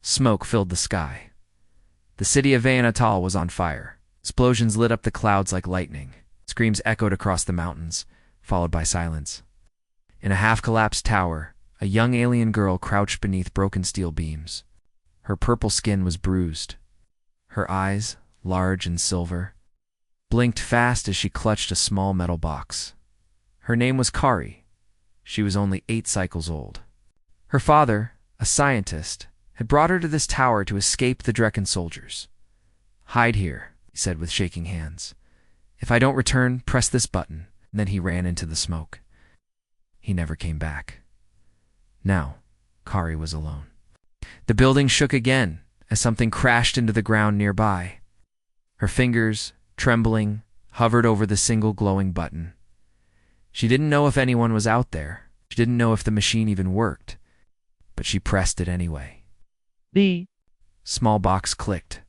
Smoke filled the sky. The city of Vainatal was on fire. Explosions lit up the clouds like lightning. Screams echoed across the mountains, followed by silence. In a half-collapsed tower, a young alien girl crouched beneath broken steel beams. Her purple skin was bruised. Her eyes, large and silver, blinked fast as she clutched a small metal box. Her name was Kaari. She was only 8 cycles old. Her father, a scientist, had brought her to this tower to escape the Drekkon soldiers. "Hide here," he said with shaking hands. "If I don't return, press this button." And then he ran into the smoke. He never came back. Now, Kaari was alone. The building shook again as something crashed into the ground nearby. Her fingers, trembling, hovered over the single glowing button. She didn't know if anyone was out there. She didn't know if the machine even worked. But she pressed it anyway. The small box clicked.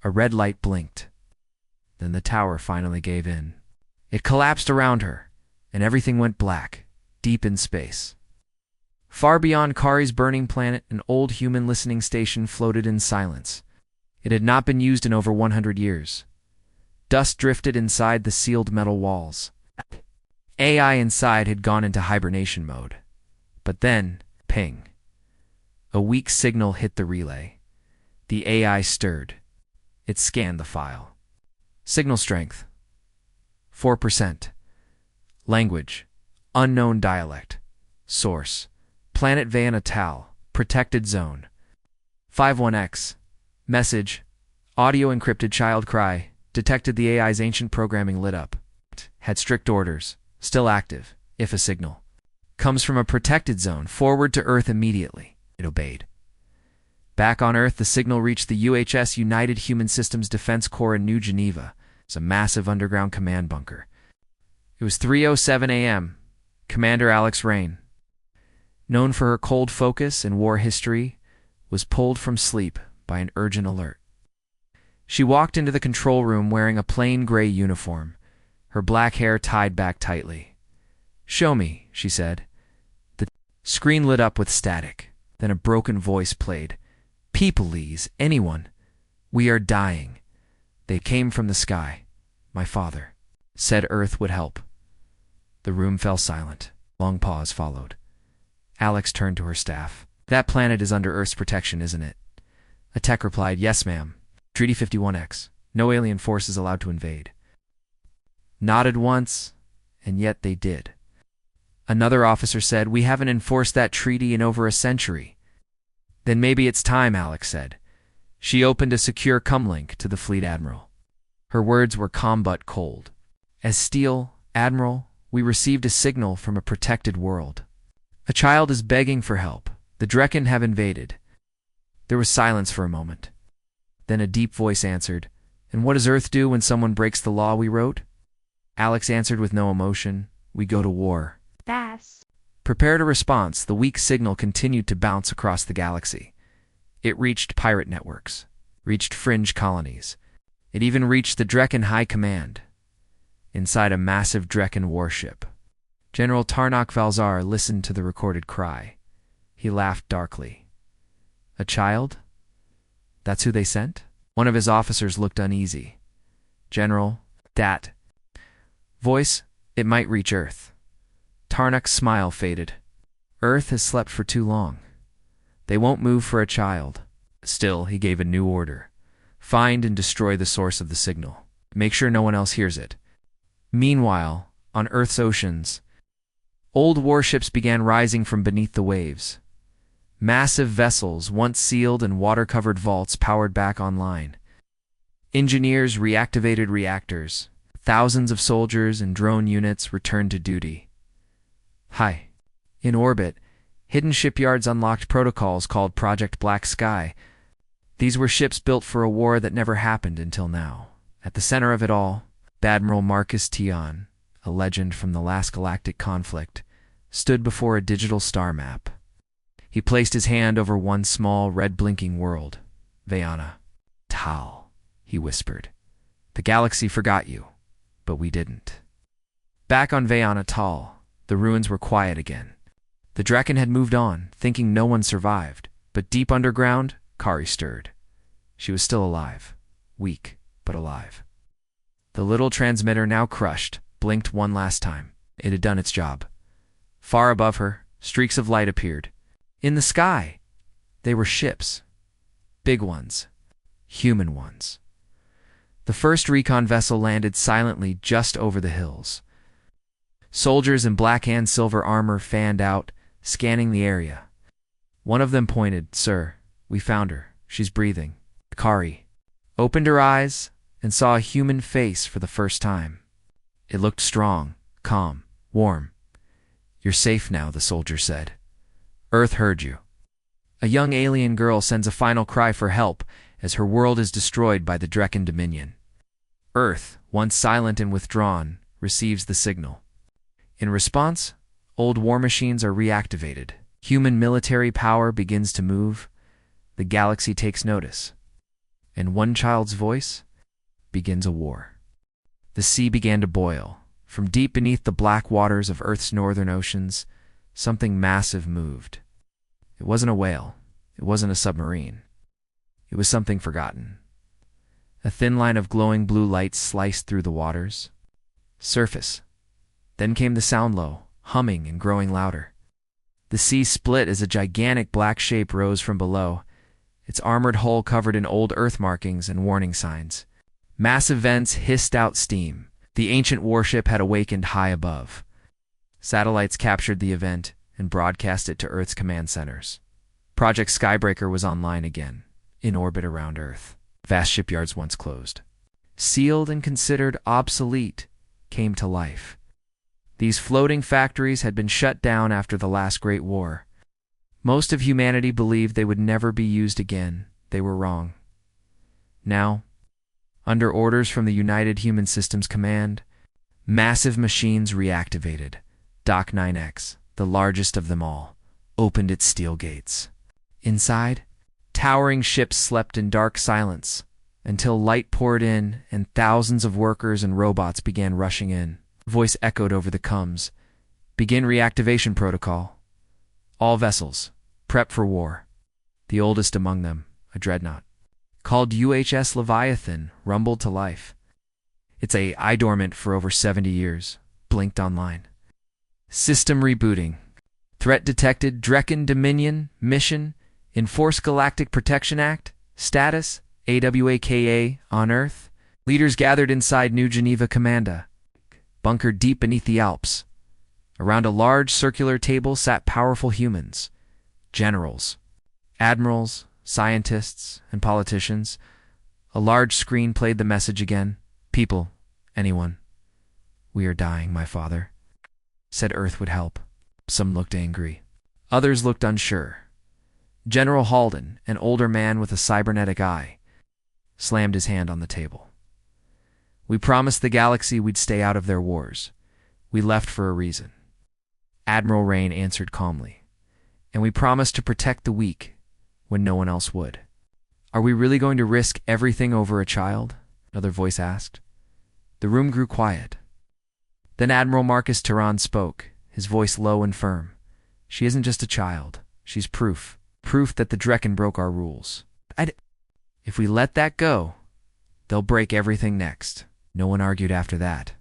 A red light blinked. Then the tower finally gave in. It collapsed around her, and everything went black, deep in space. Far beyond Kaari's burning planet, an old human listening station floated in silence. It had not been used in over 100 years. Dust drifted inside the sealed metal walls. AI inside had gone into hibernation mode. But then, ping. A weak signal hit the relay. The AI stirred. It scanned the file. Signal strength, 4%. Language, unknown dialect. Source, Planet Vainatal, protected zone. 51X. Message, audio encrypted child cry. Detected the AI's ancient programming lit up. Had strict orders, still active, if a signal comes from a protected zone, forward to Earth immediately. It obeyed. Back on Earth, the signal reached the UHS United Human Systems Defense Corps in New Geneva. It's a massive underground command bunker. It was 3:07 a.m. Commander Alex Rain, known for her cold focus and war history, was pulled from sleep by an urgent alert. She walked into the control room wearing a plain gray uniform, her black hair tied back tightly. "Show me," she said. The screen lit up with static. Then a broken voice played. "Peopleese, anyone. We are dying. They came from the sky. My father said Earth would help." The room fell silent. Long pause followed. Alex turned to her staff. "That planet is under Earth's protection, isn't it?" A tech replied, "Yes, ma'am. Treaty 51X. No alien forces allowed to invade." Nodded once, and yet they did. Another officer said, "We haven't enforced that treaty in over a century." "Then maybe it's time," Alex said. She opened a secure comlink to the fleet admiral. Her words were calm but cold. "As steel, Admiral, we received a signal from a protected world. A child is begging for help. The Drekkon have invaded." There was silence for a moment. Then a deep voice answered, "And what does Earth do when someone breaks the law we wrote?" Alex answered with no emotion, "We go to war." That's Prepared a response. The weak signal continued to bounce across the galaxy. It reached pirate networks, reached fringe colonies. It even reached the Drekkon High Command. Inside a massive Drekkon warship, General Tarnak Valzar listened to the recorded cry. He laughed darkly. "A child? That's who they sent?" One of his officers looked uneasy. "General, that voice, it might reach Earth." Tarnak's smile faded. "Earth has slept for too long. They won't move for a child." Still, he gave a new order. "Find and destroy the source of the signal. Make sure no one else hears it." Meanwhile, on Earth's oceans, old warships began rising from beneath the waves. Massive vessels, once sealed in water-covered vaults, powered back online. Engineers reactivated reactors. Thousands of soldiers and drone units returned to duty. High in orbit, hidden shipyards unlocked protocols called Project Black Sky. These were ships built for a war that never happened until now. At the center of it all, Admiral Marcus Tion, a legend from the last galactic conflict, stood before a digital star map. He placed his hand over one small, red-blinking world. Vainatal, he whispered. "The galaxy forgot you, but we didn't." Back on Vainatal, the ruins were quiet again. The Drekkon had moved on, thinking no one survived. But deep underground, Kaari stirred. She was still alive. Weak, but alive. The little transmitter, now crushed, blinked one last time. It had done its job. Far above her, streaks of light appeared. In the sky, they were ships. Big ones. Human ones. The first recon vessel landed silently just over the hills. Soldiers in black and silver armor fanned out, scanning the area. One of them pointed. "Sir, we found her. She's breathing." Kaari opened her eyes and saw a human face for the first time. It looked strong, calm, warm. "You're safe now," the soldier said. "Earth heard you." A young alien girl sends a final cry for help as her world is destroyed by the Drekkon Dominion. Earth, once silent and withdrawn, receives the signal. In response, old war machines are reactivated. Human military power begins to move. The galaxy takes notice. And one child's voice begins a war. The sea began to boil. From deep beneath the black waters of Earth's northern oceans, something massive moved. It wasn't a whale. It wasn't a submarine. It was something forgotten. A thin line of glowing blue light sliced through the waters. Surface. Then came the sound, low, humming and growing louder. The sea split as a gigantic black shape rose from below, its armored hull covered in old Earth markings and warning signs. Massive vents hissed out steam. The ancient warship had awakened high above. Satellites captured the event and broadcast it to Earth's command centers. Project Skybreaker was online again, in orbit around Earth. Vast shipyards once closed, sealed and considered obsolete, came to life. These floating factories had been shut down after the last Great War. Most of humanity believed they would never be used again. They were wrong. Now, under orders from the United Human Systems Command, massive machines reactivated. Dock 9X, the largest of them all, opened its steel gates. Inside, towering ships slept in dark silence until light poured in and thousands of workers and robots began rushing in. Voice echoed over the comms. "Begin reactivation protocol. All vessels, prep for war." The oldest among them, a dreadnought, called UHS Leviathan, rumbled to life. It's dormant for over 70 years, blinked online. System rebooting. Threat detected. Drekkon Dominion. Mission. Enforce Galactic Protection Act. Status. AWAKA on Earth. Leaders gathered inside New Geneva Commanda, bunkered deep beneath the Alps. Around a large circular table sat powerful humans. Generals, admirals, scientists, and politicians. A large screen played the message again. "People, anyone. We are dying, my father. Said Earth would help." Some looked angry. Others looked unsure. General Halden, an older man with a cybernetic eye, slammed his hand on the table. "We promised the galaxy we'd stay out of their wars. We left for a reason." Admiral Rain answered calmly. "And we promised to protect the weak when no one else would." "Are we really going to risk everything over a child?" another voice asked. The room grew quiet. Then Admiral Marcus Tehran spoke, his voice low and firm. "She isn't just a child. She's proof. Proof that the Drekkon broke our rules. If we let that go, they'll break everything next." No one argued after that.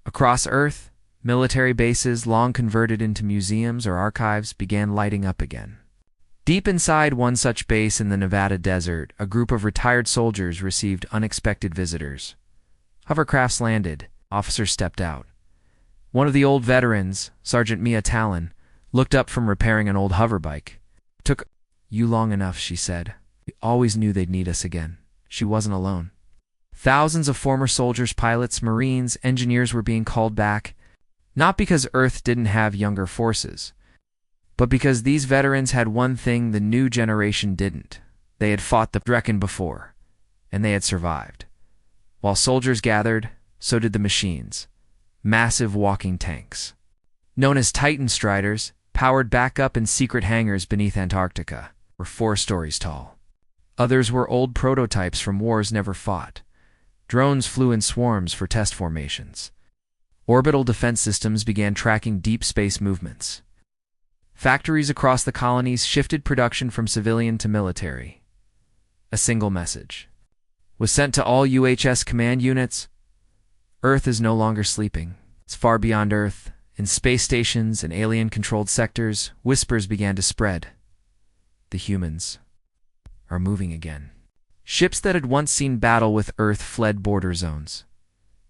Across Earth, military bases long converted into museums or archives began lighting up again. Deep inside one such base in the Nevada desert, a group of retired soldiers received unexpected visitors. Hovercrafts landed. Officers stepped out. One of the old veterans, Sergeant Mia Talon, looked up from repairing an old hoverbike. "Took you long enough," she said. "We always knew they'd need us again." She wasn't alone. Thousands of former soldiers, pilots, Marines, engineers were being called back, not because Earth didn't have younger forces, but because these veterans had one thing the new generation didn't. They had fought the Drekkon before, and they had survived. While soldiers gathered, so did the machines. Massive walking tanks, known as Titan Striders, powered back up in secret hangars beneath Antarctica, were 4 stories tall. Others were old prototypes from wars never fought. Drones flew in swarms for test formations. Orbital defense systems began tracking deep space movements. Factories across the colonies shifted production from civilian to military. A single message was sent to all UHS command units. Earth is no longer sleeping. It's far beyond Earth. In space stations and alien-controlled sectors, whispers began to spread. The humans are moving again. Ships that had once seen battle with Earth fled border zones.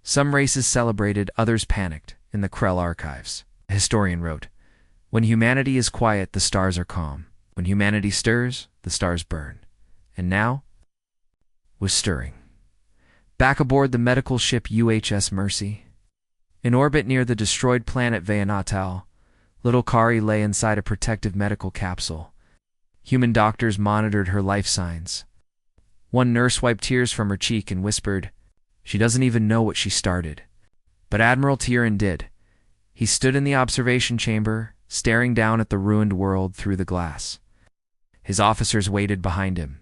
Some races celebrated, others panicked. In the Krell archives, a historian wrote, "When humanity is quiet, the stars are calm. When humanity stirs, the stars burn." And now was stirring. Back aboard the medical ship UHS Mercy. In orbit near the destroyed planet Vayanatal, little Kaari lay inside a protective medical capsule. Human doctors monitored her life signs. One nurse wiped tears from her cheek and whispered, "She doesn't even know what she started." But Admiral Tyrion did. He stood in the observation chamber, staring down at the ruined world through the glass. His officers waited behind him.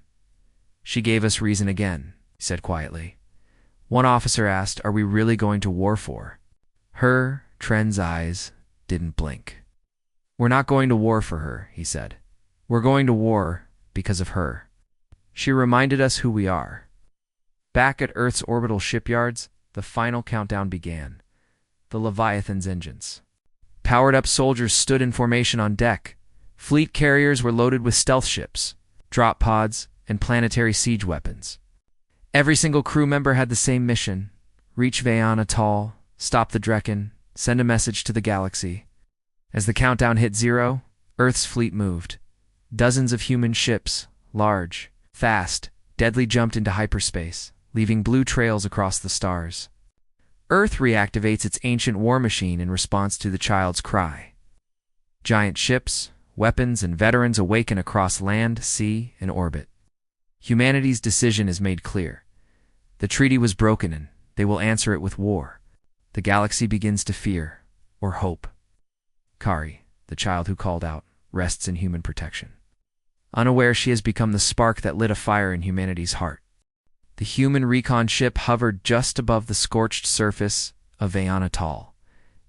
"She gave us reason again," he said quietly. One officer asked, "Are we really going to war for?" Her, Tren's eyes didn't blink. "We're not going to war for her," he said. "We're going to war because of her. She reminded us who we are." Back at Earth's orbital shipyards, the final countdown began. The Leviathan's engines. Powered-up soldiers stood in formation on deck. Fleet carriers were loaded with stealth ships, drop pods, and planetary siege weapons. Every single crew member had the same mission: reach Vayanatal, stop the Drekkon, send a message to the galaxy. As the countdown hit 0, Earth's fleet moved. Dozens of human ships, large, fast, deadly, jumped into hyperspace, leaving blue trails across the stars. Earth reactivates its ancient war machine in response to the child's cry. Giant ships, weapons, and veterans awaken across land, sea, and orbit. Humanity's decision is made clear. The treaty was broken, and they will answer it with war. The galaxy begins to fear, or hope. Kaari, the child who called out, rests in human protection. Unaware, she has become the spark that lit a fire in humanity's heart. The human recon ship hovered just above the scorched surface of Vayanatal.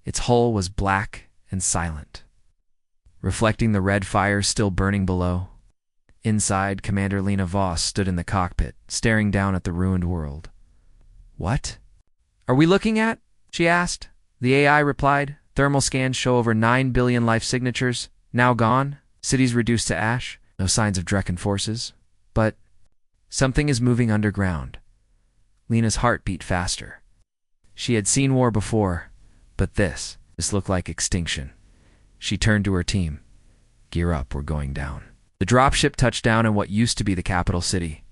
Its hull was black and silent, reflecting the red fire still burning below. Inside, Commander Lena Voss stood in the cockpit, staring down at the ruined world. "What are we looking at?" she asked. The AI replied, "Thermal scans show over 9 billion life signatures, now gone, cities reduced to ash, no signs of Drekkon forces. But something is moving underground." Lena's heart beat faster. She had seen war before, but this looked like extinction. She turned to her team. "Gear up, we're going down." The dropship touched down in what used to be the capital city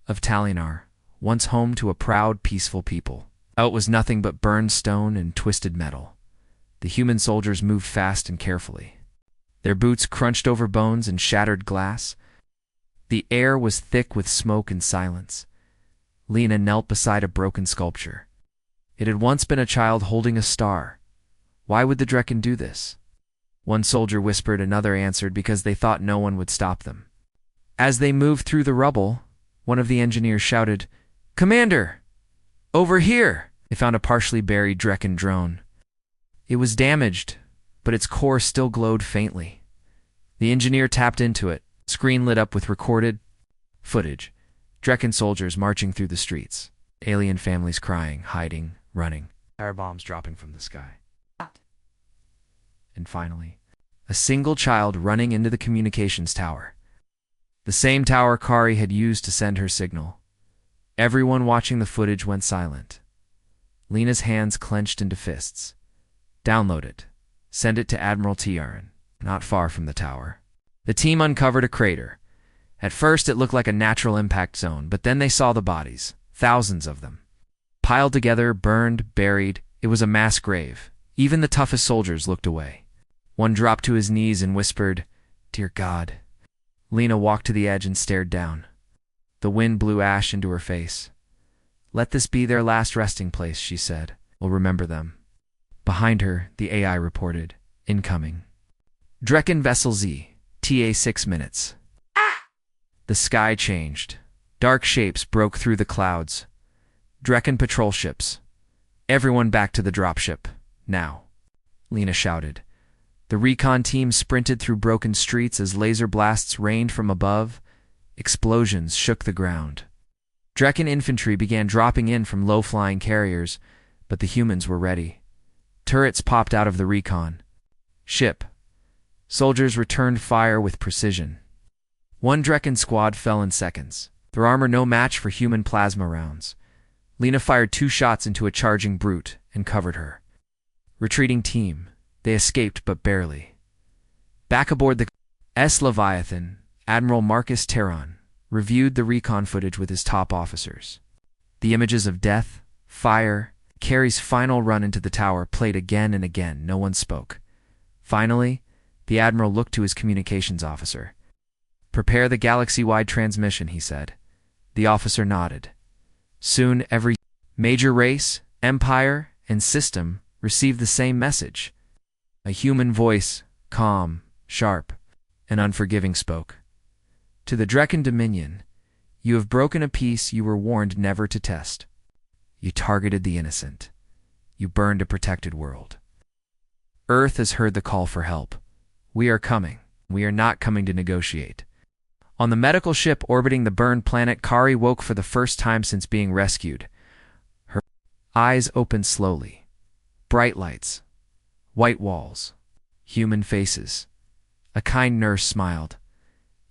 of Talinar, once home to a proud, peaceful people. Out was nothing but burned stone and twisted metal. The human soldiers moved fast and carefully. Their boots crunched over bones and shattered glass. The air was thick with smoke and silence. Lena knelt beside a broken sculpture. It had once been a child holding a star. Why would the Drekkon do this? One soldier whispered, another answered, because they thought no one would stop them. As they moved through the rubble, one of the engineers shouted, "Commander! Over here!" They found a partially buried Drekkon drone. It was damaged, but its core still glowed faintly. The engineer tapped into it. Screen lit up with recorded footage. Drekkon soldiers marching through the streets. Alien families crying, hiding, running. Fire bombs dropping from the sky. And finally, a single child running into the communications tower. The same tower Kaari had used to send her signal. Everyone watching the footage went silent. Lena's hands clenched into fists. "Download it. Send it to Admiral Tyrion, not far from the tower." The team uncovered a crater. At first it looked like a natural impact zone, but then they saw the bodies, thousands of them. Piled together, burned, buried, it was a mass grave. Even the toughest soldiers looked away. One dropped to his knees and whispered, "Dear God." Lena walked to the edge and stared down. The wind blew ash into her face. "Let this be their last resting place," she said. "We'll remember them." Behind her, the AI reported, "Incoming. Drekkon Vessel Z, TA 6 minutes." The sky changed. Dark shapes broke through the clouds. Drekkon patrol ships. "Everyone back to the dropship, now," Lena shouted. The recon team sprinted through broken streets as laser blasts rained from above. Explosions shook the ground. Drekkon infantry began dropping in from low-flying carriers, but the humans were ready. Turrets popped out of the recon ship. Soldiers returned fire with precision. One Drekkon squad fell in seconds, their armor no match for human plasma rounds. Lena fired 2 shots into a charging brute and covered her. Retreating team. They escaped, but barely. Back aboard the Leviathan, Admiral Marcus Terron reviewed the recon footage with his top officers. The images of death, fire, Kaari's final run into the tower played again and again. No one spoke. Finally, the Admiral looked to his communications officer. "Prepare the galaxy-wide transmission," he said. The officer nodded. Soon every major race, empire, and system received the same message. A human voice, calm, sharp, and unforgiving, spoke. "To the Drekkon Dominion, you have broken a peace you were warned never to test. You targeted the innocent. You burned a protected world. Earth has heard the call for help. We are coming. We are not coming to negotiate." On the medical ship orbiting the burned planet, Kaari woke for the first time since being rescued. Her eyes opened slowly. Bright lights, white walls, human faces. A kind nurse smiled.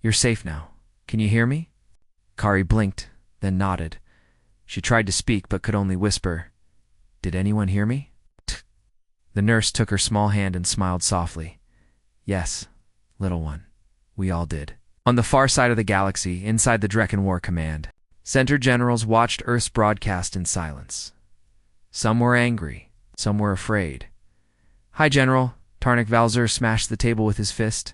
"You're safe now. Can you hear me?" Kaari blinked, then nodded. She tried to speak but could only whisper, "Did anyone hear me?" The nurse took her small hand and smiled softly. "Yes, little one, we all did." On the far side of the galaxy, inside the Drekkon War Command, Center generals watched Earth's broadcast in silence. Some were angry, some were afraid. "Hi, General." Tarnik Valzer smashed the table with his fist.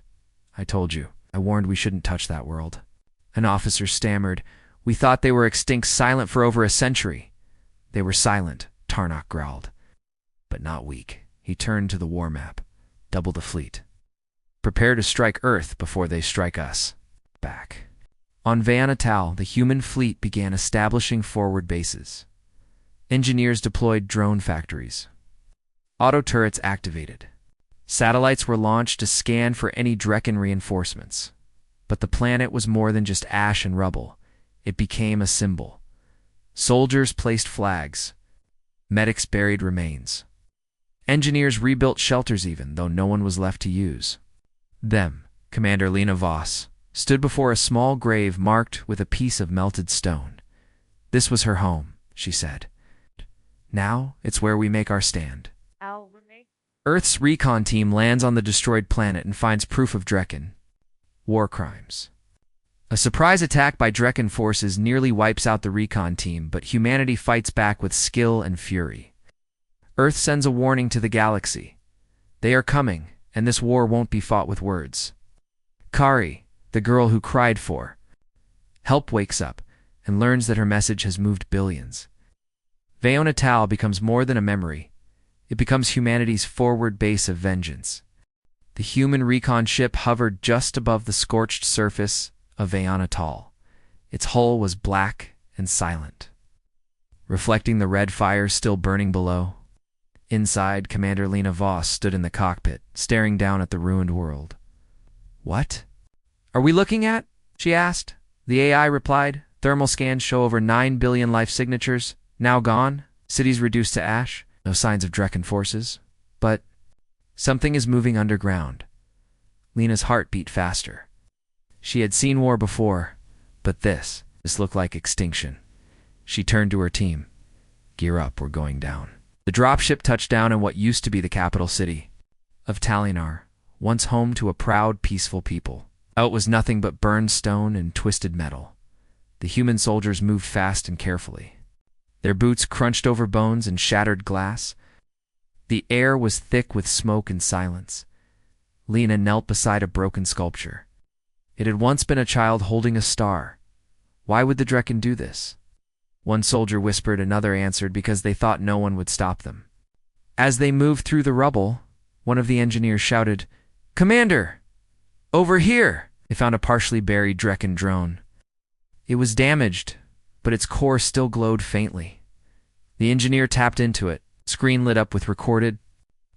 "I told you. I warned we shouldn't touch that world." An officer stammered. "We thought they were extinct, silent for over a century." "They were silent," Tarnak growled. "But not weak." He turned to the war map. "Double the fleet. Prepare to strike Earth before they strike us." Back. On Vaanatal, the human fleet began establishing forward bases. Engineers deployed drone factories. Auto turrets activated. Satellites were launched to scan for any Drekkon reinforcements. But the planet was more than just ash and rubble. It became a symbol. Soldiers placed flags. Medics buried remains. Engineers rebuilt shelters even, though no one was left to use. Them, Commander Lena Voss, stood before a small grave marked with a piece of melted stone. "This was her home," she said. "Now it's where we make our stand." Earth's recon team lands on the destroyed planet and finds proof of Drekkon war crimes. A surprise attack by Drekkon forces nearly wipes out the recon team, but humanity fights back with skill and fury. Earth sends a warning to the galaxy. They are coming, and this war won't be fought with words. Kaari, the girl who cried for help, wakes up and learns that her message has moved billions. Vaanatal becomes more than a memory. It becomes humanity's forward base of vengeance. The human recon ship hovered just above the scorched surface of Vaanatal. Its hull was black and silent, reflecting the red fire still burning below. Inside, Commander Lena Voss stood in the cockpit, staring down at the ruined world. "What are we looking at?" she asked. The AI replied, "Thermal scans show over 9 billion life signatures, now gone, cities reduced to ash, no signs of Drekkon forces. But something is moving underground." Lena's heart beat faster. She had seen war before, but this looked like extinction. She turned to her team. "Gear up, we're going down." The dropship touched down in what used to be the capital city of Talinar, once home to a proud, peaceful people. Out was nothing but burned stone and twisted metal. The human soldiers moved fast and carefully. Their boots crunched over bones and shattered glass. The air was thick with smoke and silence. Lena knelt beside a broken sculpture. It had once been a child holding a star. Why would the Drekkon do this? One soldier whispered, another answered, because they thought no one would stop them. As they moved through the rubble, one of the engineers shouted, "Commander! Over here!" They found a partially buried Drekkon drone. It was damaged, but its core still glowed faintly. The engineer tapped into it. Screen lit up with recorded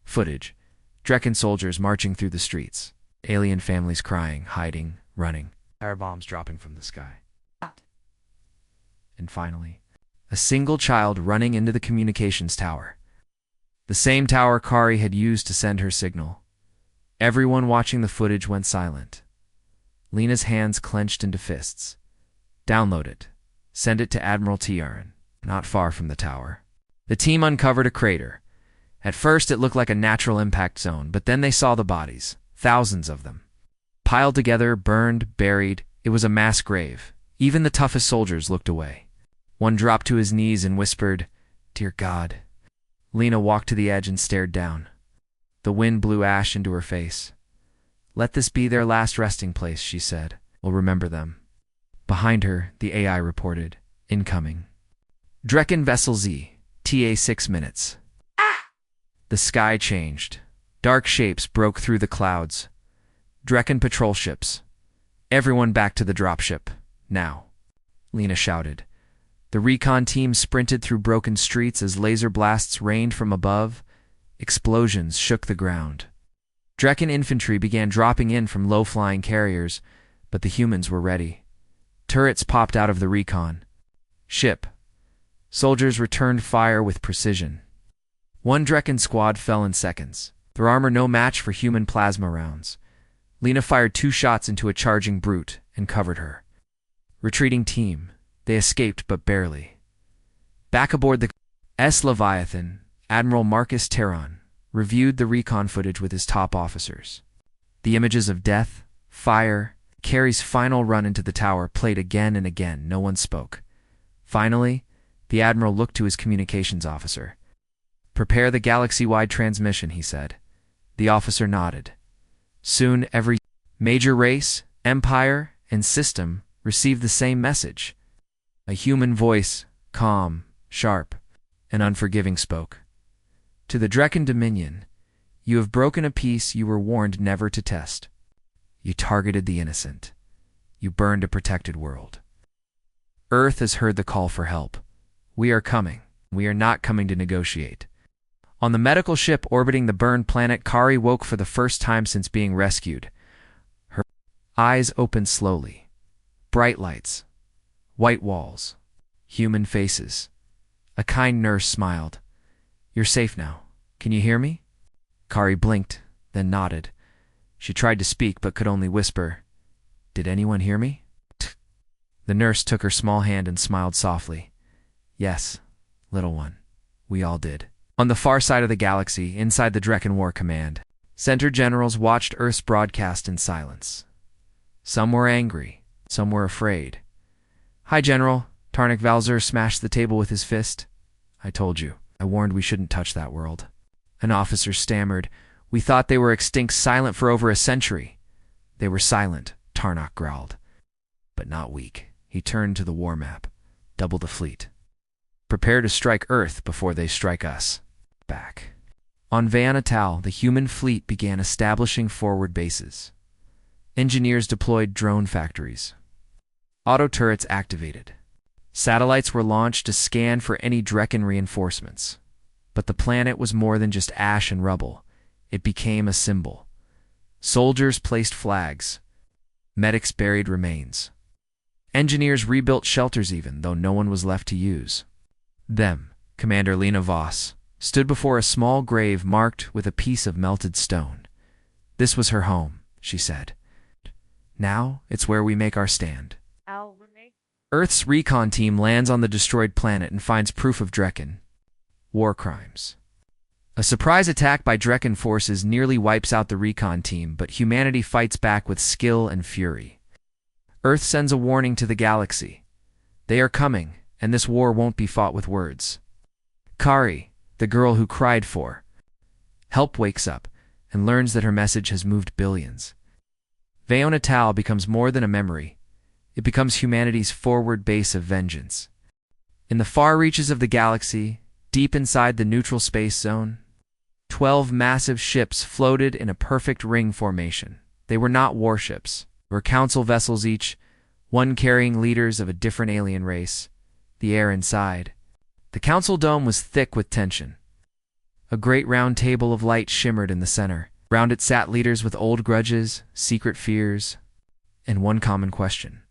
footage. Drekkon soldiers marching through the streets. Alien families crying, hiding, running. firebombs dropping from the sky. And finally, a single child running into the communications tower. The same tower Kaari had used to send her signal. Everyone watching the footage went silent. Lena's hands clenched into fists. Download it. Send it to Admiral Tiarn, not far from the tower. The team uncovered a crater. At first it looked like a natural impact zone, but then they saw the bodies, thousands of them. Piled together, burned, buried, it was a mass grave. Even the toughest soldiers looked away. One dropped to his knees and whispered, "Dear God." Lena walked to the edge and stared down. The wind blew ash into her face. "Let this be their last resting place," she said. "We'll remember them." Behind her, the AI reported, "Incoming. Drekkon Vessel Z, TA 6 minutes." The sky changed. Dark shapes broke through the clouds. Drekkon patrol ships. "Everyone back to the dropship, now," Lena shouted. The recon team sprinted through broken streets as laser blasts rained from above. Explosions shook the ground. Drekkon infantry began dropping in from low-flying carriers, but the humans were ready. Turrets popped out of the recon ship. Soldiers returned fire with precision. One Drekkon squad fell in seconds, their armor no match for human plasma rounds. Lena fired 2 shots into a charging brute and covered her. Retreating team. They escaped, but barely. Back aboard the Leviathan, Admiral Marcus Terron reviewed the recon footage with his top officers. The images of death, fire, Kaari's final run into the tower played again and again. No one spoke. Finally, the Admiral looked to his communications officer. "Prepare the galaxy-wide transmission," he said. The officer nodded. Soon every major race, empire, and system received the same message. A human voice, calm, sharp, and unforgiving, spoke. "To the Drekkon Dominion, you have broken a peace you were warned never to test. You targeted the innocent. You burned a protected world. Earth has heard the call for help. We are coming. We are not coming to negotiate." On the medical ship orbiting the burned planet, Kaari woke for the first time since being rescued. Her eyes opened slowly. Bright lights. White walls. Human faces. A kind nurse smiled. "You're safe now. Can you hear me?" Kaari blinked, then nodded. She tried to speak but could only whisper, "Did anyone hear me?" The nurse took her small hand and smiled softly. "Yes, little one. We all did." On the far side of the galaxy, inside the Drekkon War Command, Center generals watched Earth's broadcast in silence. Some were angry, some were afraid. "Hi, General." Tarnik Valzer smashed the table with his fist. "I told you. I warned we shouldn't touch that world." An officer stammered. "We thought they were extinct, silent for over a century." "They were silent," Tarnak growled. "But not weak." He turned to the war map. "Double the fleet. Prepare to strike Earth before they strike us." Back. On Vayanatal, the human fleet began establishing forward bases. Engineers deployed drone factories. Auto turrets activated. Satellites were launched to scan for any Drekkon reinforcements. But the planet was more than just ash and rubble. It became a symbol. Soldiers placed flags. Medics buried remains. Engineers rebuilt shelters even, though no one was left to use them. Commander Lena Voss stood before a small grave marked with a piece of melted stone. "This was her home," she said. "Now it's where we make our stand." Earth's recon team lands on the destroyed planet and finds proof of Drekkon war crimes. A surprise attack by Drekkon forces nearly wipes out the recon team, but humanity fights back with skill and fury. Earth sends a warning to the galaxy. They are coming, and this war won't be fought with words. Kaari, the girl who cried for help, wakes up and learns that her message has moved billions. Vayanatal becomes more than a memory. It becomes humanity's forward base of vengeance. In the far reaches of the galaxy, deep inside the neutral space zone, 12 massive ships floated in a perfect ring formation. They were not warships. They were council vessels each, one carrying leaders of a different alien race. The air inside. The council dome was thick with tension. A great round table of light shimmered in the center. Round it sat leaders with old grudges, secret fears. and one common question.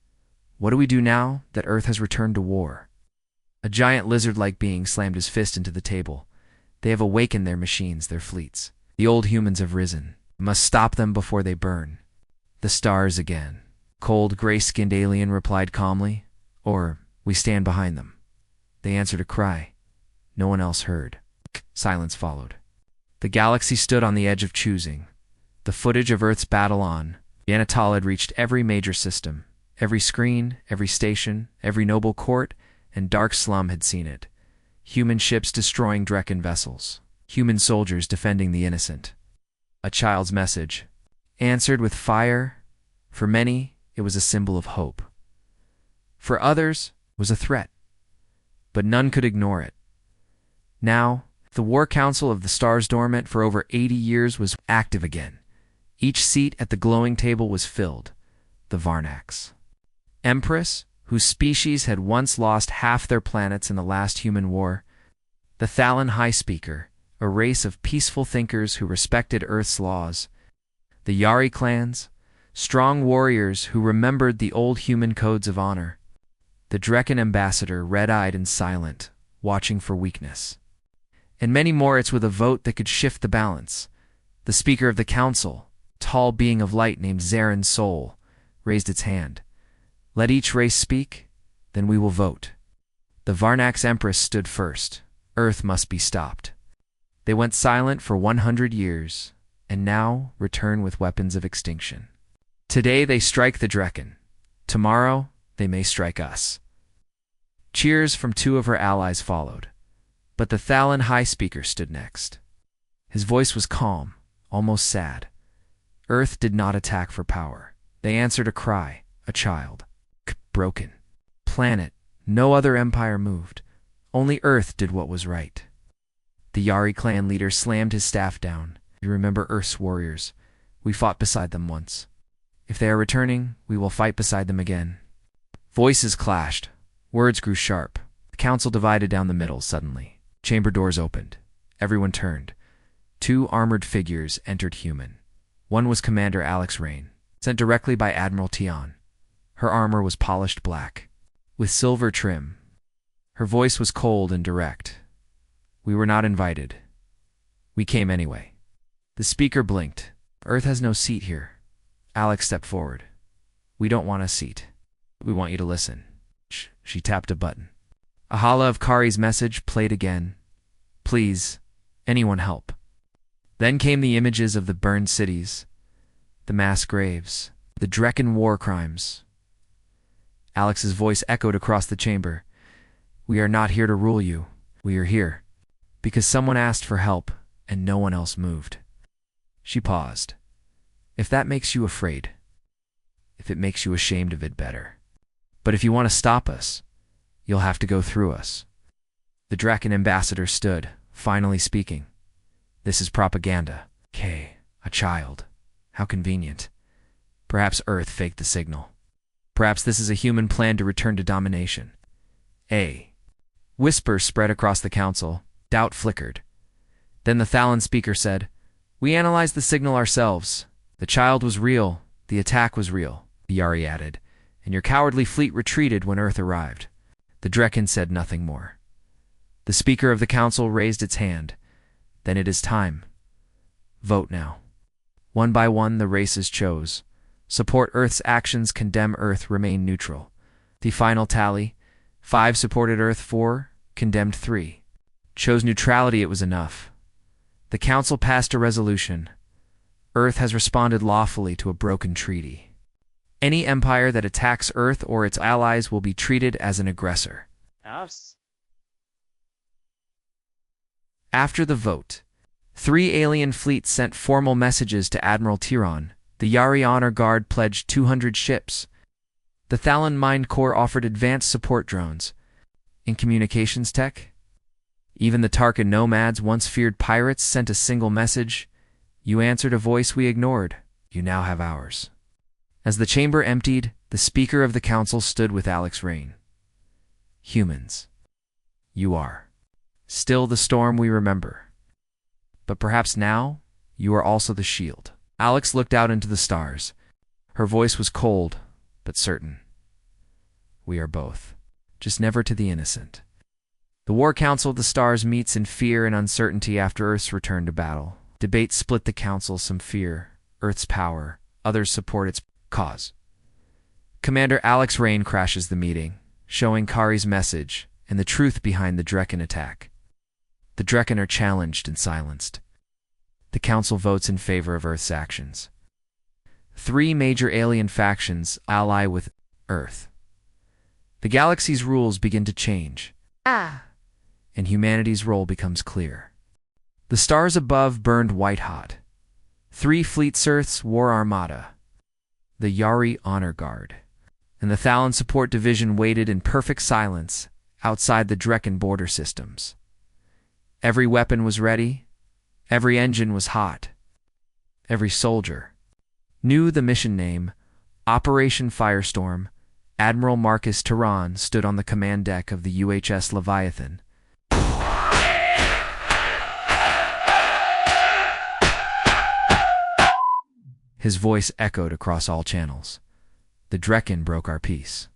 What do we do now that Earth has returned to war? A giant lizard-like being slammed his fist into the table. They have awakened their machines, their fleets. The old humans have risen. We must stop them before they burn. The stars again. Cold, gray-skinned alien replied calmly. Or, we stand behind them. They answered a cry. No one else heard. Silence followed. The galaxy stood on the edge of choosing. The footage of Earth's battle on. The Anatal had reached every major system. Every screen, every station, every noble court, and dark slum had seen it. Human ships destroying Drekkon vessels. Human soldiers defending the innocent. A child's message. Answered with fire. For many, it was a symbol of hope. For others, it was a threat. But none could ignore it. Now, the War Council of the Stars dormant for over 80 years was active again. Each seat at the glowing table was filled. The Varnax. Empress, whose species had once lost half their planets in the last human war. The Thalan High Speaker, a race of peaceful thinkers who respected Earth's laws. The Yari clans, strong warriors who remembered the old human codes of honor. The Drekkon ambassador, red-eyed and silent, watching for weakness. And many more. It's with a vote that could shift the balance. The Speaker of the Council, tall being of light named Zaren's Soul, raised its hand. Let each race speak, then we will vote. The Varnax Empress stood first. Earth must be stopped. They went silent for 100 years, and now return with weapons of extinction. Today they strike the Drekkon. Tomorrow they may strike us. Cheers from two of her allies followed, but the Thalan High Speaker stood next. His voice was calm, almost sad. Earth did not attack for power. They answered a cry, a child. Broken. Planet. No other empire moved. Only Earth did what was right. The Yari clan leader slammed his staff down. You remember Earth's warriors. We fought beside them once. If they are returning, we will fight beside them again. Voices clashed. Words grew sharp. The council divided down the middle suddenly. Chamber doors opened. Everyone turned. Two armored figures entered human. One was Commander Alex Rain, sent directly by Admiral Tion. Her armor was polished black, with silver trim. Her voice was cold and direct. We were not invited. We came anyway. The speaker blinked. Earth has no seat here. Alex stepped forward. We don't want a seat. We want you to listen. She tapped a button. A holla of Kaari's message played again. Please, anyone help. Then came the images of the burned cities, the mass graves, the Drekkon war crimes. Alex's voice echoed across the chamber. We are not here to rule you. We are here because someone asked for help and no one else moved. She paused. If that makes you afraid, if it makes you ashamed of it, better. But if you want to stop us, you'll have to go through us. The Drekkon ambassador stood, finally speaking. This is propaganda. K, a child. How convenient. Perhaps Earth faked the signal. Perhaps this is a human plan to return to domination. A. Whispers spread across the council. Doubt flickered. Then the Thalan speaker said, We analyzed the signal ourselves. The child was real. The attack was real, the Yari added, and your cowardly fleet retreated when Earth arrived. The Drekkon said nothing more. The Speaker of the Council raised its hand. Then it is time. Vote now. One by one the races chose. Support Earth's actions, condemn Earth, remain neutral. The final tally, 5 supported Earth, 4 condemned, 3 chose neutrality. It was enough. The Council passed a resolution. Earth has responded lawfully to a broken treaty. Any empire that attacks Earth or its allies will be treated as an aggressor. Yes. After the vote, 3 alien fleets sent formal messages to Admiral Tion. The Yari Honor Guard pledged 200 ships. The Thalan Mind Corps offered advanced support drones. In communications tech, even the Tarkin nomads, once feared pirates, sent a single message. You answered a voice we ignored. You now have ours. As the chamber emptied, the Speaker of the Council stood with Alex Rain. Humans, you are still the storm we remember. But perhaps now, you are also the shield. Alex looked out into the stars. Her voice was cold, but certain. We are both. Just never to the innocent. The War Council of the Stars meets in fear and uncertainty after Earth's return to battle. Debates split the Council, some fear Earth's power, others support its cause. Commander Alex Rain crashes the meeting, showing Kaari's message and the truth behind the Drekkon attack. The Drekkon are challenged and silenced. The Council votes in favor of Earth's actions. 3 major alien factions ally with Earth. The galaxy's rules begin to change, and humanity's role becomes clear. The stars above burned white-hot. 3 fleets Earth's War Armada, the Yari Honor Guard, and the Thalon Support Division waited in perfect silence outside the Drekkon border systems. Every weapon was ready, every engine was hot, every soldier knew the mission name. Operation Firestorm. Admiral Marcus Tehran stood on the command deck of the UHS Leviathan. His voice echoed across all channels. The Drekkon broke our peace.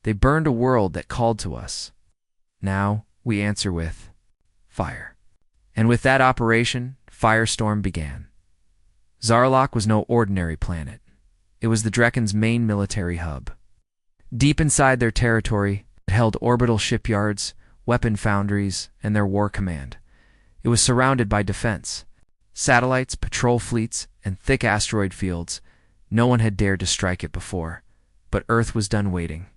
They burned a world that called to us. Now we answer with fire. And with that operation, Firestorm began. Zarlok was no ordinary planet. It was the Drekkon's main military hub. Deep inside their territory, it held orbital shipyards, weapon foundries, and their war command. It was surrounded by defense, satellites, patrol fleets, and thick asteroid fields. No one had dared to strike it before, but Earth was done waiting.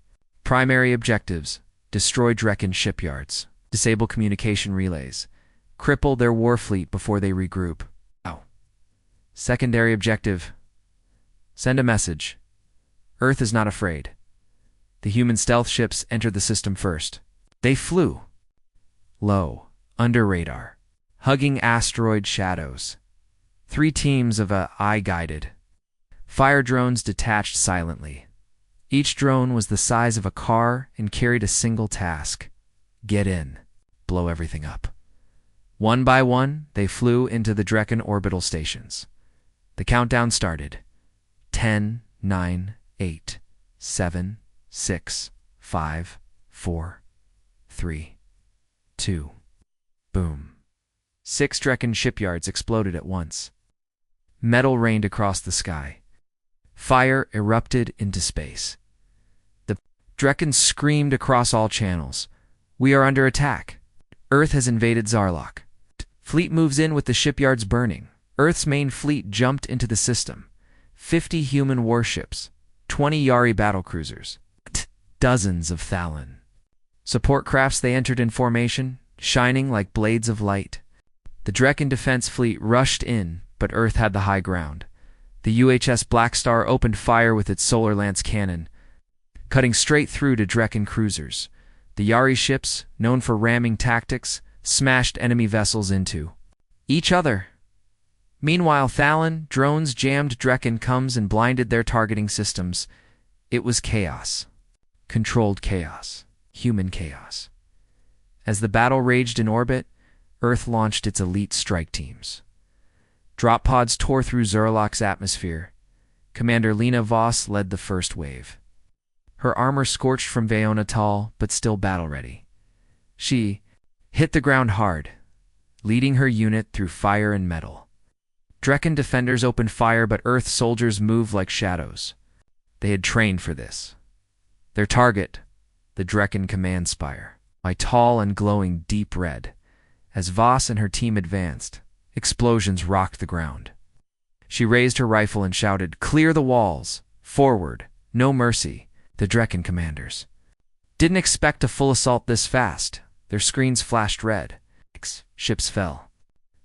Primary objectives: destroy Drekkon shipyards, disable communication relays, cripple their war fleet before they regroup. Secondary objective: send a message. Earth is not afraid. The human stealth ships entered the system first. They flew low, under radar, hugging asteroid shadows. 3 teams of eye-guided fire drones detached silently. Each drone was the size of a car and carried a single task: get in, blow everything up. One by one, they flew into the Drekkon orbital stations. The countdown started. 10, 9, 8, 7, 6, 5, 4, 3, 2. Boom. 6 Drekkon shipyards exploded at once. Metal rained across the sky. Fire erupted into space. The Drekkon screamed across all channels. We are under attack. Earth has invaded Zarlok. Fleet moves in with the shipyards burning. Earth's main fleet jumped into the system. 50 human warships, 20 Yari battlecruisers, dozens of Thalon support crafts. They entered in formation, shining like blades of light. The Drekkon defense fleet rushed in, but Earth had the high ground. The UHS Black Star opened fire with its solar lance cannon, cutting straight through to Drekkon cruisers. The Yari ships, known for ramming tactics, smashed enemy vessels into each other. Meanwhile, Thalon drones jammed Drekkon coms and blinded their targeting systems. It was chaos. Controlled chaos. Human chaos. As the battle raged in orbit, Earth launched its elite strike teams. Drop pods tore through Zarlok's atmosphere. Commander Lena Voss led the first wave. Her armor scorched from Vayonatal, but still battle-ready. She hit the ground hard, leading her unit through fire and metal. Drekkon defenders opened fire, but Earth soldiers moved like shadows. They had trained for this. Their target, the Drekkon command spire, by tall and glowing deep red. As Voss and her team advanced, explosions rocked the ground. She raised her rifle and shouted, "Clear the walls! Forward! No mercy!" The Drekkon commanders didn't expect a full assault this fast. Their screens flashed red. Ships fell.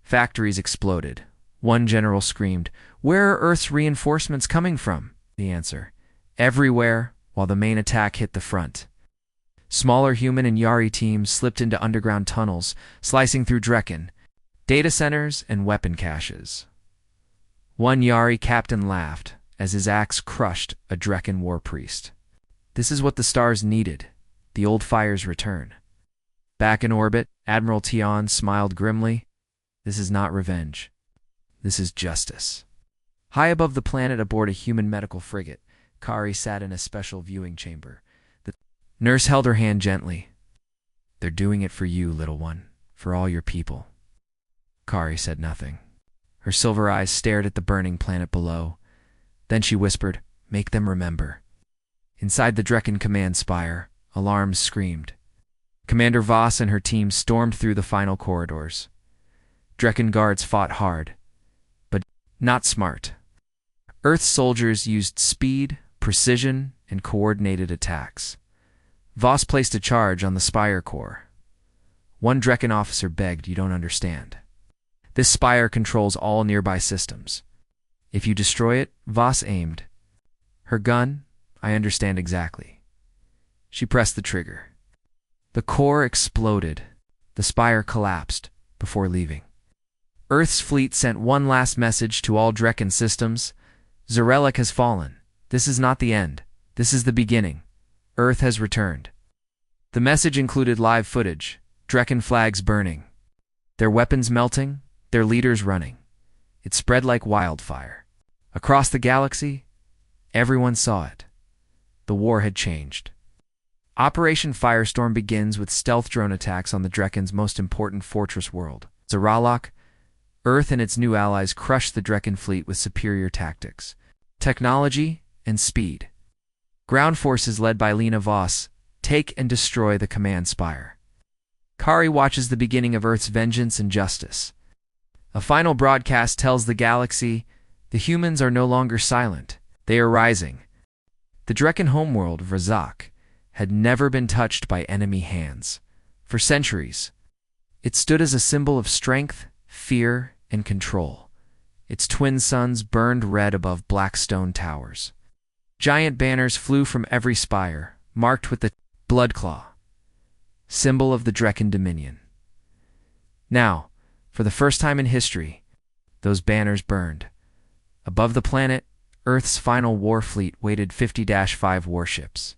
Factories exploded. One general screamed, "Where are Earth's reinforcements coming from?" The answer: everywhere, while the main attack hit the front. Smaller human and Yari teams slipped into underground tunnels, slicing through Drekkon, data centers, and weapon caches. One Yari captain laughed as his axe crushed a Drekkon war priest. This is what the stars needed, the old fire's return. Back in orbit, Admiral Tion smiled grimly. This is not revenge. This is justice. High above the planet aboard a human medical frigate, Kaari sat in a special viewing chamber. The nurse held her hand gently. "They're doing it for you, little one, for all your people." Kaari said nothing. Her silver eyes stared at the burning planet below. Then she whispered, "Make them remember." Inside the Drekkon command spire, alarms screamed. Commander Voss and her team stormed through the final corridors. Drekkon guards fought hard, but not smart. Earth's soldiers used speed, precision, and coordinated attacks. Voss placed a charge on the spire core. One Drekkon officer begged, "You don't understand. This spire controls all nearby systems. If you destroy it," Voss aimed. Her gun, "I understand exactly." She pressed the trigger. The core exploded. The spire collapsed before leaving. Earth's fleet sent one last message to all Drekkon systems. "Zarellic has fallen. This is not the end. This is the beginning. Earth has returned." The message included live footage, Drekkon flags burning, their weapons melting, their leaders running. It spread like wildfire. Across the galaxy, everyone saw it. The war had changed. Operation Firestorm begins with stealth drone attacks on the Drekkon's most important fortress world, Zaralok. Earth and its new allies crush the Drekkon fleet with superior tactics, technology, and speed. Ground forces led by Lena Voss take and destroy the command spire. Kaari watches the beginning of Earth's vengeance and justice. A final broadcast tells the galaxy, the humans are no longer silent. They are rising. The Drekkon homeworld of Razak had never been touched by enemy hands. For centuries, it stood as a symbol of strength, fear, and control. Its twin suns burned red above black stone towers. Giant banners flew from every spire, marked with the Bloodclaw, symbol of the Drekkon dominion. Now, for the first time in history, those banners burned. Above the planet, Earth's final war fleet waited 50-5 warships,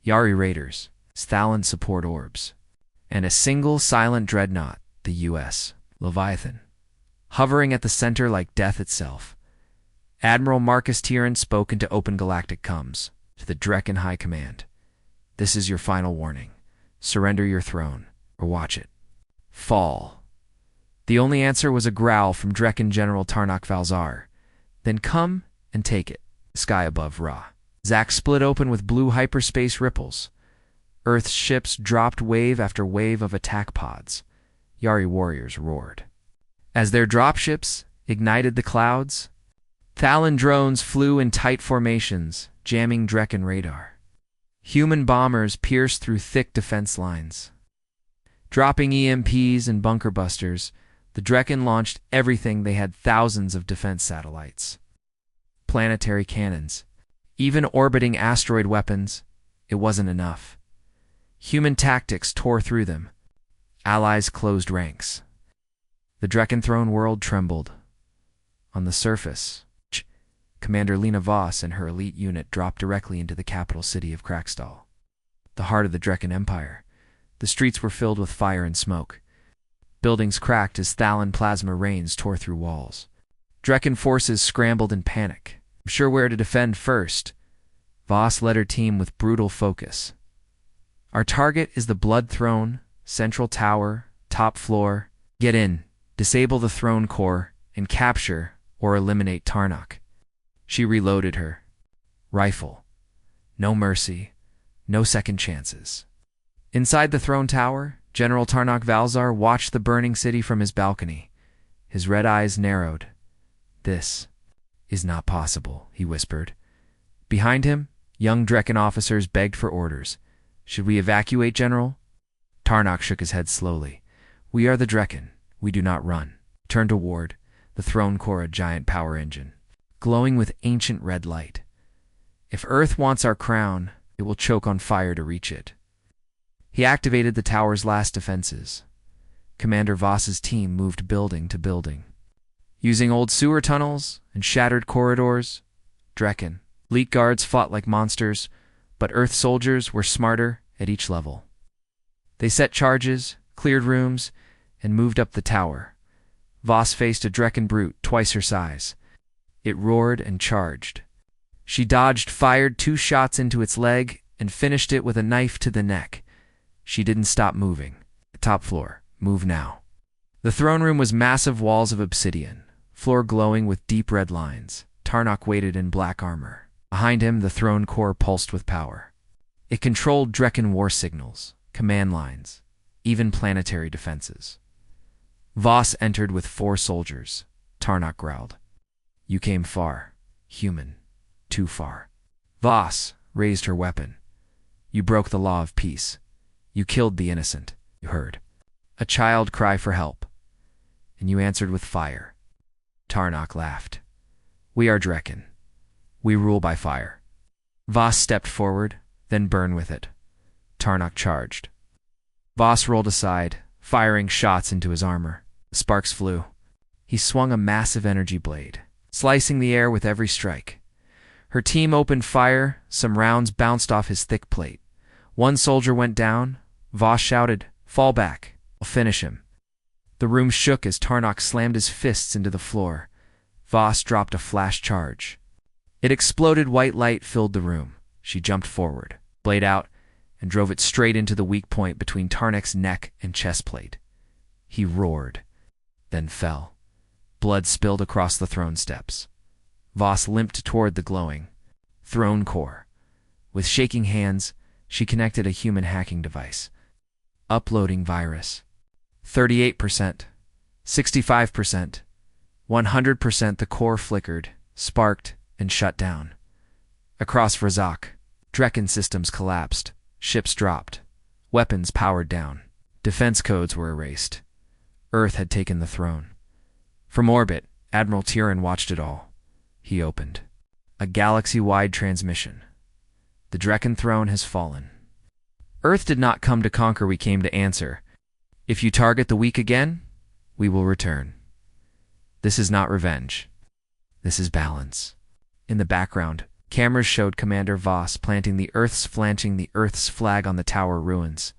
Yari raiders, Stalin support orbs, and a single silent dreadnought, the U.S. Leviathan, hovering at the center like death itself. Admiral Marcus Tyrant spoke into open Galactic comms to the Drekkon High Command. "This is your final warning. Surrender your throne, or watch it fall." The only answer was a growl from Drekkon General Tarnak Valzar. "Then come and take it." The sky above Ra. Zak split open with blue hyperspace ripples. Earth's ships dropped wave after wave of attack pods. Yari warriors roared. As their dropships ignited the clouds, Thalan drones flew in tight formations, jamming Drekkon radar. Human bombers pierced through thick defense lines. Dropping EMPs and bunker busters, the Drekkon launched everything. They had thousands of defense satellites, planetary cannons, even orbiting asteroid weapons. It wasn't enough. Human tactics tore through them. Allies closed ranks. The Drekkon throne world trembled. On the surface, Commander Lena Voss and her elite unit dropped directly into the capital city of Krakstall, the heart of the Drekkon Empire. The streets were filled with fire and smoke. Buildings cracked as Thalan plasma rains tore through walls. Drekkon forces scrambled in panic, unsure where to defend first. Voss led her team with brutal focus. "Our target is the Blood Throne, Central Tower, top floor. Get in, disable the throne core, and capture or eliminate Tarnak." She reloaded her rifle. No mercy, no second chances. Inside the throne tower, General Tarnak Valzar watched the burning city from his balcony. His red eyes narrowed. "This is not possible," he whispered. Behind him, young Drekkon officers begged for orders. "Should we evacuate, General?" Tarnak shook his head slowly. "We are the Drekkon. We do not run." Turned toward the throne core, a giant power engine, glowing with ancient red light. "If Earth wants our crown, it will choke on fire to reach it." He activated the tower's last defenses. Commander Voss's team moved building to building. Using old sewer tunnels and shattered corridors, Drekkon elite guards fought like monsters, but Earth soldiers were smarter at each level. They set charges, cleared rooms, and moved up the tower. Voss faced a Drekkon brute twice her size. It roared and charged. She dodged, fired 2 shots into its leg, and finished it with a knife to the neck. She didn't stop moving. The top floor. Move now. The throne room was massive walls of obsidian, floor glowing with deep red lines. Tarnok waited in black armor. Behind him, the throne core pulsed with power. It controlled Drekkon war signals, command lines, even planetary defenses. Voss entered with 4 soldiers. Tarnok growled. You came far, human. Too far. Voss raised her weapon. You broke the law of peace. You killed the innocent. You heard a child cry for help, and you answered with fire. Tarnok laughed. We are Drekkon. We rule by fire. Voss stepped forward, then burn with it. Tarnok charged. Voss rolled aside, firing shots into his armor. Sparks flew. He swung a massive energy blade, slicing the air with every strike. Her team opened fire. Some rounds bounced off his thick plate. 1 soldier went down. Voss shouted, "Fall back. I'll finish him." The room shook as Tarnok slammed his fists into the floor. Voss dropped a flash charge. It exploded. White light filled the room. She jumped forward, blade out, and drove it straight into the weak point between Tarnok's neck and chest plate. He roared, then fell. Blood spilled across the throne steps. Voss limped toward the glowing throne core. With shaking hands, she connected a human hacking device. Uploading virus. 38%, 65%, 100%. The core flickered, sparked, and shut down. Across Vrzok, Drekkon systems collapsed. Ships dropped. Weapons powered down. Defense codes were erased. Earth had taken the throne. From orbit, Admiral Tyrion watched it all. He opened a galaxy-wide transmission. The Drekkon throne has fallen. Earth did not come to conquer, we came to answer. If you target the weak again, we will return. This is not revenge. This is balance. In the background, cameras showed Commander Voss planting the Earth's flag on the tower ruins.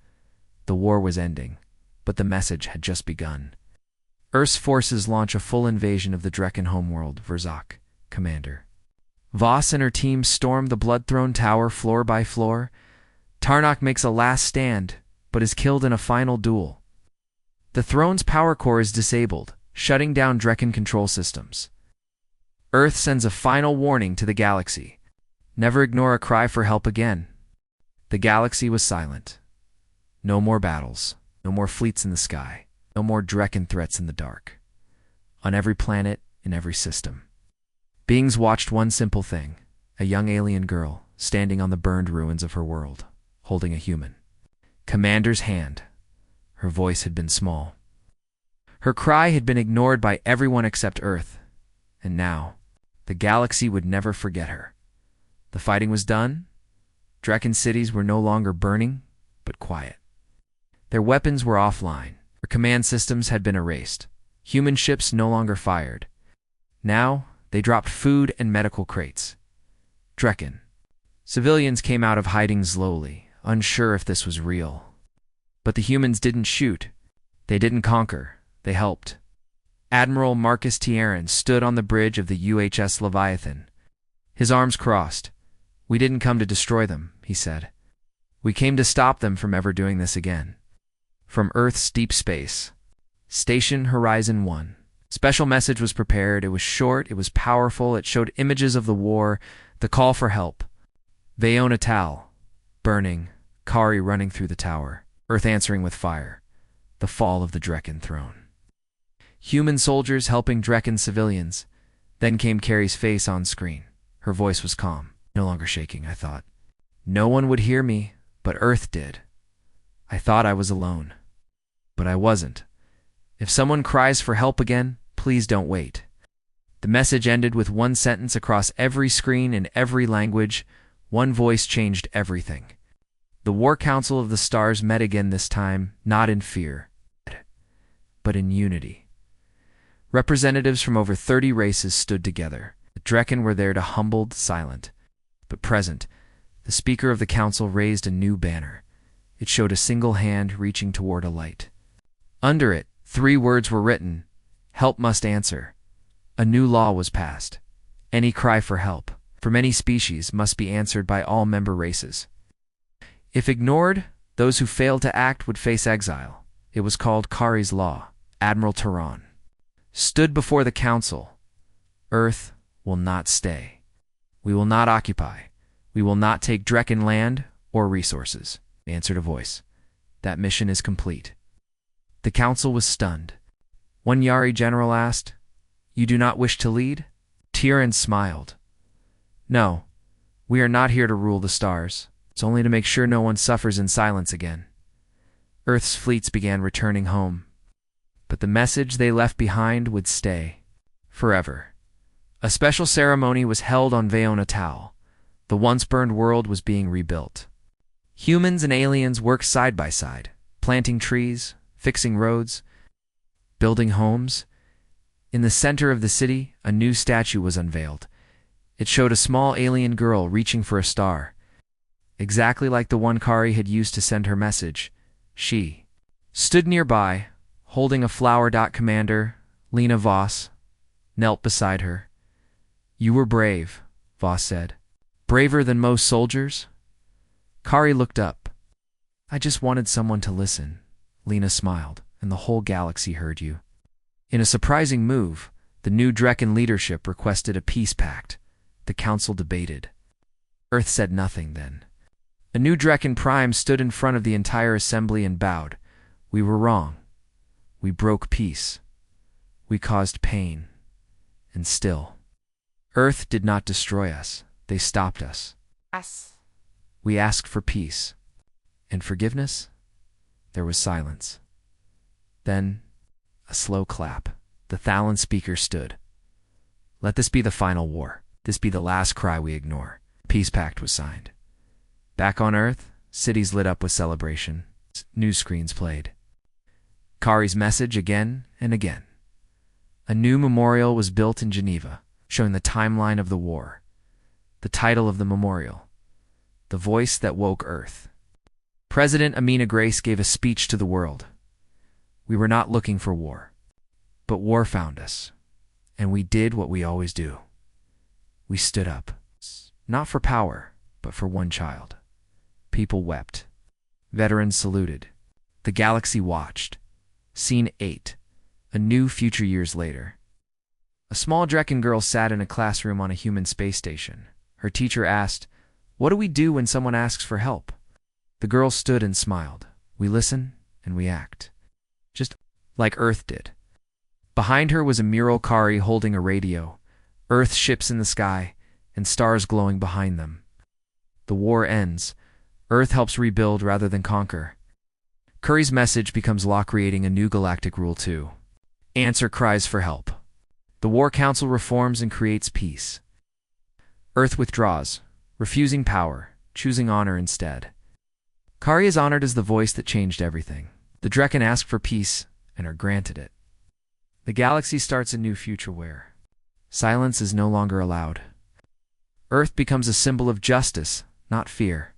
The war was ending, but the message had just begun. Earth's forces launch a full invasion of the Drekkon homeworld, Vrzok, Commander. Voss and her team storm the Bloodthrone Tower floor by floor. Tarnok makes a last stand, but is killed in a final duel. The throne's power core is disabled, shutting down Drekkon control systems. Earth sends a final warning to the galaxy. Never ignore a cry for help again. The galaxy was silent. No more battles, no more fleets in the sky, no more Drekkon threats in the dark. On every planet, in every system, beings watched one simple thing: a young alien girl standing on the burned ruins of her world, holding a human commander's hand. Her voice had been small. Her cry had been ignored by everyone except Earth. And now, the galaxy would never forget her. The fighting was done. Drekkon cities were no longer burning, but quiet. Their weapons were offline. Their command systems had been erased. Human ships no longer fired. Now, they dropped food and medical crates. Drekkon. Civilians came out of hiding slowly, unsure if this was real. But the humans didn't shoot. They didn't conquer. They helped. Admiral Marcus Tieran stood on the bridge of the UHS Leviathan. His arms crossed. "We didn't come to destroy them," he said. "We came to stop them from ever doing this again." From Earth's deep space. Station Horizon 1. Special message was prepared. It was short, it was powerful, it showed images of the war, the call for help. Vayona Tal, burning, Kaari running through the tower, Earth answering with fire. The fall of the Drekkon throne. Human soldiers helping Drekkon civilians. Then came Kaari's face on screen. Her voice was calm, no longer shaking, I thought. No one would hear me, but Earth did. I thought I was alone. But I wasn't. If someone cries for help again, please don't wait. The message ended with one sentence across every screen in every language. One voice changed everything. The War Council of the Stars met again, this time, not in fear, but in unity. Representatives from over 30 races stood together. The Drekkon were there to humbled, silent, but present. The Speaker of the Council raised a new banner. It showed a single hand reaching toward a light. Under it, 3 words were written: "Help must answer." A new law was passed. Any cry for help, for many species must be answered by all member races. If ignored, those who failed to act would face exile. It was called Kaari's Law. Admiral Tehran stood before the council. Earth will not stay. We will not occupy. We will not take Drekkon land or resources, answered a voice. That mission is complete. The council was stunned. One Yari general asked, "You do not wish to lead?" Tehran smiled. "No, we are not here to rule the stars. It's only to make sure no one suffers in silence again." Earth's fleets began returning home. But the message they left behind would stay forever. A special ceremony was held on Vaonatal. The once-burned world was being rebuilt. Humans and aliens worked side by side, planting trees, fixing roads, building homes. In the center of the city, a new statue was unveiled. It showed a small alien girl reaching for a star. Exactly like the one Kaari had used to send her message, she stood nearby, holding a flower. Commander, Lena Voss, knelt beside her. "You were brave," Voss said. "Braver than most soldiers?" Kaari looked up. "I just wanted someone to listen," Lena smiled, "and the whole galaxy heard you." In a surprising move, the new Drekkon leadership requested a peace pact. The council debated. Earth said nothing then. A new Drekkon Prime stood in front of the entire assembly and bowed. "We were wrong. We broke peace. We caused pain. And still, Earth did not destroy us. They stopped us. We asked for peace. And forgiveness?" There was silence. Then, a slow clap. The Thalan speaker stood. "Let this be the final war. This be the last cry we ignore." Peace pact was signed. Back on Earth, cities lit up with celebration. News screens played. Kaari's message again and again. A new memorial was built in Geneva, showing the timeline of the war. The title of the memorial, "The Voice That Woke Earth." President Amina Grace gave a speech to the world. "We were not looking for war, but war found us, and we did what we always do. We stood up, not for power, but for one child." People wept. Veterans saluted. The galaxy watched. Scene 8. A new future years later. A small Drekkon girl sat in a classroom on a human space station. Her teacher asked, "What do we do when someone asks for help?" The girl stood and smiled. "We listen and we act. Just like Earth did." Behind her was a mural Kaari holding a radio, Earth ships in the sky, and stars glowing behind them. The war ends. Earth helps rebuild rather than conquer. Kaari's message becomes law, creating a new galactic rule too. Answer cries for help. The War Council reforms and creates peace. Earth withdraws, refusing power, choosing honor instead. Kaari is honored as the voice that changed everything. The Drekkon ask for peace and are granted it. The galaxy starts a new future where silence is no longer allowed. Earth becomes a symbol of justice, not fear.